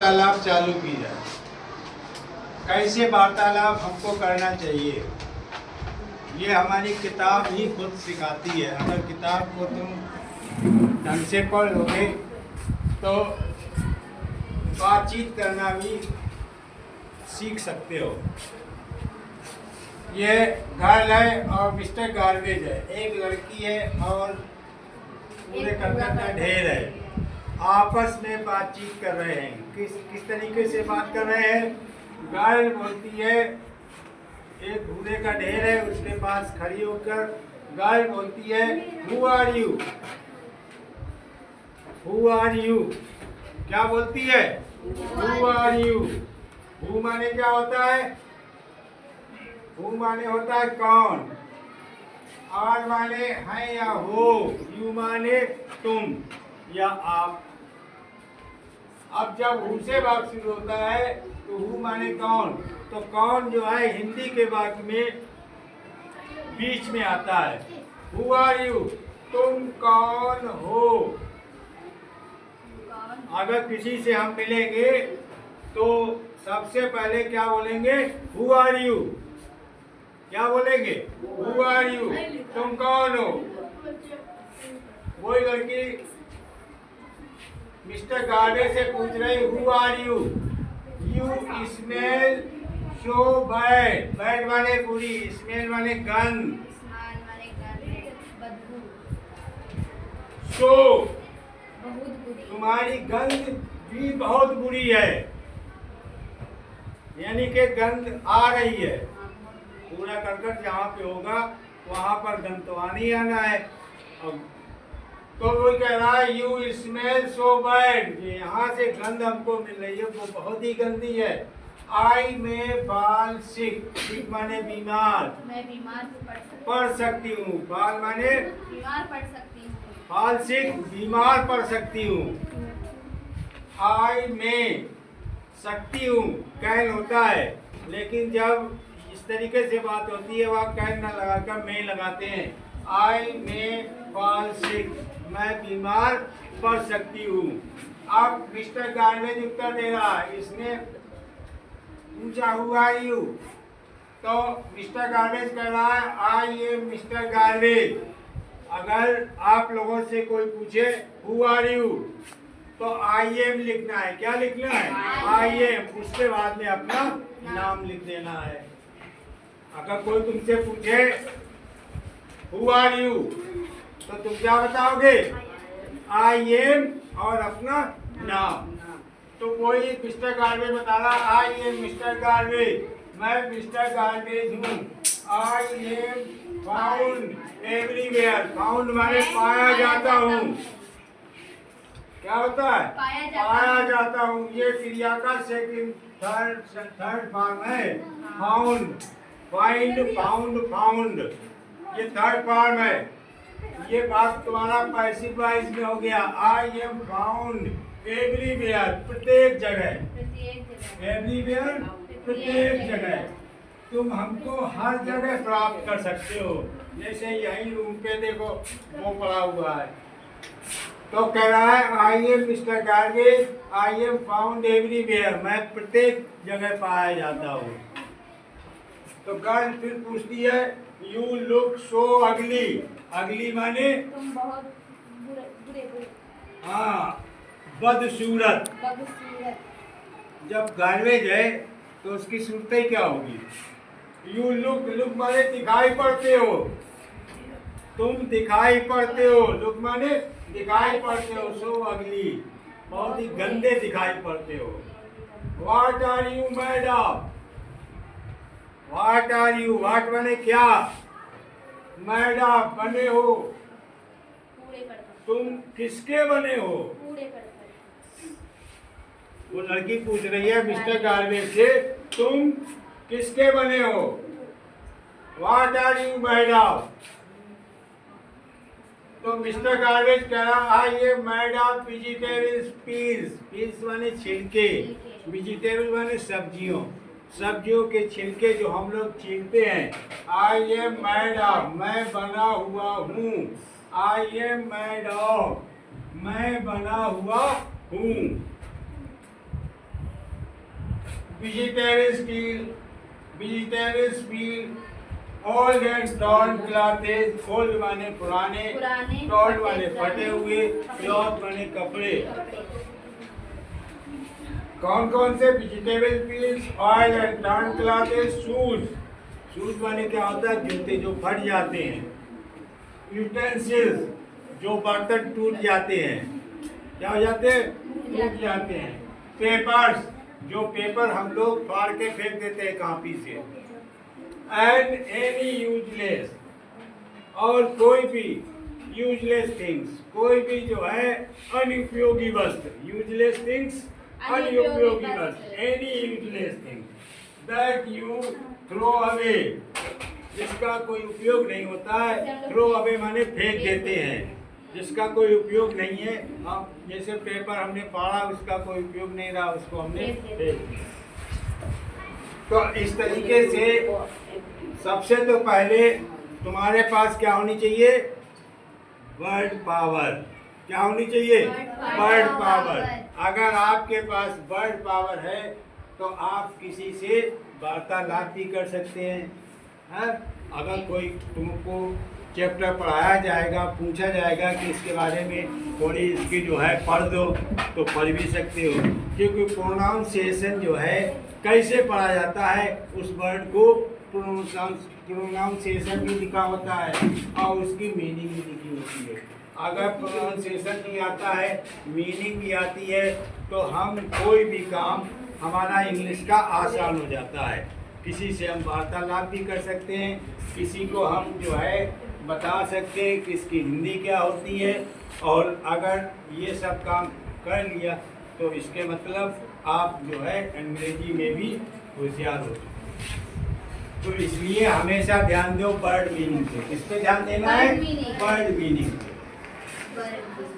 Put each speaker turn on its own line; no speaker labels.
वार्तालाप चालू की जाए। कैसे वार्तालाप हमको करना चाहिए, ये हमारी किताब ही खुद सिखाती है। अगर किताब को तुम ढंग से पढ़ लोगे तो बातचीत करना भी सीख सकते हो। ये गर्ल है और मिस्टर गार्बेज है। एक लड़की है और पूरे कंकड़ का ढेर है। आपस में बातचीत कर रहे हैं। किस तरीके से बात कर रहे हैं? गर्ल बोलती है, एक कूड़े का ढेर है उसके पास खड़ी होकर गर्ल बोलती है, who are you? Who are you? क्या बोलती है? Who are you? हु माने क्या होता है? हु माने होता है कौन। आर माने है या हो। यू माने तुम या आप। अब जब हु से वाक्य शुरू होता है तो हु माने कौन, तो कौन जो है हिंदी के वाक्य में बीच में आता है। Who are you? तुम कौन हो। अगर किसी से हम मिलेंगे तो सबसे पहले क्या बोलेंगे? Who are you. क्या बोलेंगे? Who are you? तुम कौन हो। वही लड़की मिस्टर गार्डे से पूछ रही, who are you? You smell so bad. Bad माने बुरी, स्मेल माने गंध, सो तुम्हारी गंध भी बहुत बुरी है, यानी कि गंध आ रही है। पूरा करकट जहाँ पे होगा वहाँ पर गंध तो आनी आना है। तो वो कह रहा है, यू स्मेल सो बैड, यहाँ से गंध हमको मिल रही है, वो बहुत ही गंदी है। आई में बाल सिक, सिक माने बीमार,
मैं बीमार
पड़ सकती हूँ। बाल माने
बीमार पड़ सकती हूँ।
बाल सिक बीमार पड़ सकती हूँ। आई में सकती हूँ कैन होता है, लेकिन जब इस तरीके से बात होती है वहाँ कैन ना लगाकर में लगाते हैं। आई में बाल सिक, मैं बीमार पड़ सकती हूँ। अब मिस्टर गार्बेज उत्तर दे रहा है। इसने पूछा हु आर यू, तो मिस्टर गार्बेज कह रहा है, आई एम मिस्टर गार्बेज। अगर आप लोगों से कोई पूछे हु आर यू तो आई एम लिखना है। क्या लिखना है? I am. उसके बाद में अपना नाम लिख देना है। अगर कोई तुमसे पूछे हु आर यू तो तुम क्या बताओगे? आई एम और अपना नाम। तो वही मिस्टर गार्बेज बता रहा, आई एम मिस्टर गार्बेज, मैं मिस्टर गार्बेज हूँ। I am found everywhere. Found माने पाया जाता हूँ। क्या होता है? पाया जाता हूँ। ये क्रिया का सेकंड थर्ड फॉर्म है। फाउंड, फाइंड, फाउंड, फाउंड, ये थर्ड फॉर्म है। ये बात तुम्हारा पैसिव वॉइस में हो गया। आई एम फाउंड एवरीवेयर, प्रत्येक जगह। एवरीवेयर, प्रत्येक जगह। तुम हमको हर जगह प्राप्त कर सकते हो। जैसे यही रूम पे देखो वो पड़ा हुआ है। तो कह रहा है, I am mister garbage, I am found everywhere, मैं प्रत्येक जगह पाया जाता हूँ। तो गर्ल फिर पूछती है, यू लुक सो अगली। अगली माने
तुम बहुत बुरे।
हाँ, बदसूरत। जब गार्बेज है तो उसकी सूरत क्या होगी? यू लुक, लुक माने दिखाई पड़ते हो, तुम दिखाई पड़ते हो। लुक माने दिखाई पड़ते हो। सो अगली, बहुत ही गंदे दिखाई पड़ते हो। What are you made of? What are you? What माने क्या, मेड ऑफ बने हो, तुम किसके बने हो? वो लड़की पूछ रही है मिस्टर गार्बेज से, तुम किसके बने हो? What are you made of? तो मिस्टर गार्बेज कह रहा, I am made of vegetables peels. Peels माने छिलके, वेजिटेबल माने सब्जियों, सब्जियों के छिलके जो हम लोग छीलते हैं। आई एम मेड ऑफ, मैं बना हुआ हूँ। आई एम मेड ऑफ, मैं बना हुआ हूँ। Vegetarian steel old and torn clothes, old माने पुराने,
पुराने,
टॉर्न माने
फटे
फटे हुए, क्लॉथ माने कपड़े। कौन कौन से vegetable peels, oil and turn clothes, shoes, shoes माने क्या होता है, जूते जो फट जाते हैं, यूटेंसिल्स जो बर्तन टूट जाते हैं, क्या हो जाते हैं, टूट जाते हैं, पेपर्स जो पेपर हम लोग फाड़ के फेंक देते हैं कॉपी से, एंड एनी यूजलेस, और कोई भी यूजलेस थिंग्स, कोई भी जो है अनुपयोगी वस्तु, यूजलेस थिंग्स अनुपयोगी वस्तु, any useless things that you throw away, जिसका कोई उपयोग नहीं होता है, थ्रो अवे माने फेंक देते हैं, जिसका कोई उपयोग नहीं है। हम जैसे पेपर हमने फाड़ा, उसका कोई उपयोग नहीं रहा, उसको हमने फेंक दिया। तो इस तरीके से सबसे तो पहले तुम्हारे पास क्या होनी चाहिए, वर्ड पावर। क्या होनी चाहिए, वर्ड पावर। अगर आपके पास वर्ड पावर है तो आप किसी से वार्तालाप भी कर सकते हैं, है? अगर कोई तुमको चैप्टर पढ़ाया जाएगा, पूछा जाएगा कि इसके बारे में थोड़ी इसकी जो है पढ़ दो, तो पढ़ भी सकते हो, क्योंकि प्रोनाउंसिएशन जो है कैसे पढ़ा जाता है, उस वर्ड को प्रोनाउंसिएशन भी लिखा होता है और उसकी मीनिंग भी लिखी होती है। अगर प्रोनाउंसिएशन नहीं आता है, मीनिंग भी आती है, तो हम कोई भी काम हमारा इंग्लिश का आसान हो जाता है। किसी से हम वार्तालाप भी कर सकते हैं, किसी को हम जो है बता सकते हैं कि इसकी हिंदी क्या होती है, और अगर ये सब काम कर लिया तो इसके मतलब आप जो है अंग्रेजी में भी होशियार हो। तो इसलिए हमेशा ध्यान दो वर्ड मीनिंग पे। किस पे ध्यान देना है,
Word meaning।
Word meaning.
Word।